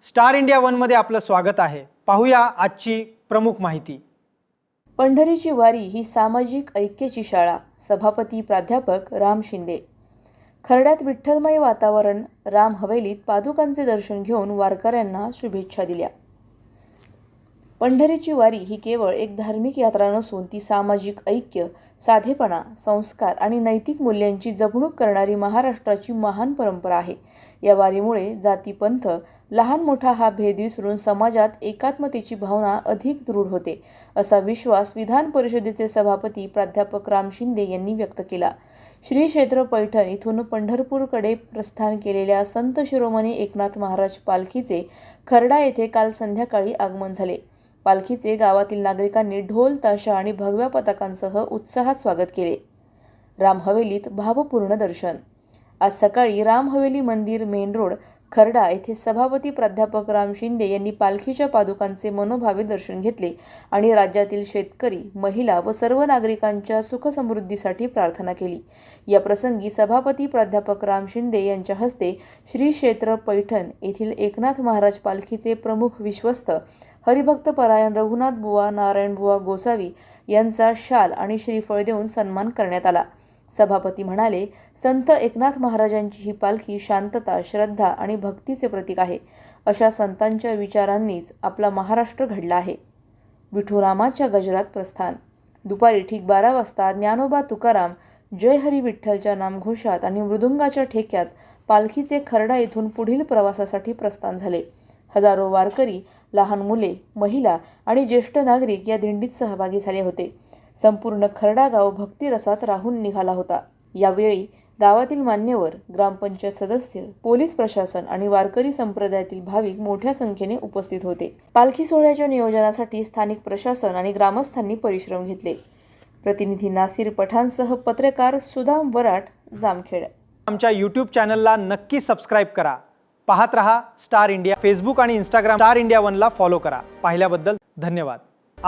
Star India one मध्ये आपलं स्वागत आहे। पाहूया आजची प्रमुख माहिती। पंढरीची वारी ही सामाजिक ऐक्याची शाळा। सभापती प्राध्यापक राम शिंदे। खर्ड्यात विठ्ठलमय वातावरण। राम हवेलीत पादुकांचे दर्शन घेऊन वारकऱ्यांना शुभेच्छा दिल्या। पंढरीची वारी ही केवळ एक धार्मिक यात्रा नसून ती सामाजिक ऐक्य, साधेपणा, संस्कार आणि नैतिक मूल्यांची जपणूक करणारी महाराष्ट्राची महान परंपरा आहे। या वारीमुळे जाती पंथ, लहान मोठा हा भेद विसरून समाजात एकात्मतेची भावना अधिक दृढ होते, असा विश्वास विधान परिषदेचे सभापती प्राध्यापक राम शिंदे यांनी व्यक्त केला। श्री क्षेत्र पैठण इथून पंढरपूरकडे प्रस्थान केलेल्या संत शिरोमणी एकनाथ महाराज पालखीचे खर्डा येथे काल संध्याकाळी आगमन झाले। पालखीचे गावातील नागरिकांनी ढोल ताशा आणि भगव्या पताकांसह उत्साहात स्वागत केले। राम हवेलीत भावपूर्ण दर्शन। आज सकाळी राम हवेली मंदिर मेन रोड खर्डा येथे सभापती प्राध्यापक राम शिंदे यांनी पालखीच्या पादुकांचे मनोभावे दर्शन घेतले आणि राज्यातील शेतकरी, महिला व सर्व नागरिकांच्या सुखसमृद्धीसाठी प्रार्थना केली। या प्रसंगी सभापती प्राध्यापक राम शिंदे यांच्या हस्ते श्री क्षेत्र पैठण येथील एकनाथ महाराज पालखीचे प्रमुख विश्वस्त हरिभक्त परायण रघुनाथ बुवा नारायण बुवा गोसावी यांचा शाल आणि श्रीफळ देऊन सन्मान करण्यात आला। सभापती म्हणाले, संत एकनाथ महाराजांची ही पालखी शांतता, श्रद्धा आणि भक्तीचे प्रतीक आहे। अशा संतांच्या विचारांनीच आपला महाराष्ट्र घडला आहे। विठुरामाच्या गजरात प्रस्थान। दुपारी ठीक 12 वाजता ज्ञानोबा तुकाराम जय हरी विठ्ठलच्या नामघोषात आणि मृदुंगाच्या ठेक्यात पालखीचे खर्डा येथून पुढील प्रवासासाठी प्रस्थान झाले। हजारो वारकरी, लहान मुले, महिला आणि ज्येष्ठ नागरिक या दिंडीत सहभागी झाले होते। संपूर्ण खर्डा गाव भक्तिरसात राहून निघाला होता। यावेळी गावातील मान्यवर, ग्रामपंचायत सदस्य, पोलीस प्रशासन आणि वारकरी संप्रदायातील भाविक मोठ्या संख्येने उपस्थित होते। पालखी सोहळ्याच्या नियोजनासाठी स्थानिक प्रशासन आणि ग्रामस्थांनी परिश्रम घेतले। प्रतिनिधी नासिर पठाणसह पत्रकार सुदाम वराट, जामखेड। आमच्या YouTube चॅनलला नक्की सबस्क्राइब करा। पाहत रहा स्टार इंडिया। फेसबुक आणि इंस्टाग्राम स्टार इंडिया वनला फॉलो करा। पाहिल्याबद्दल धन्यवाद।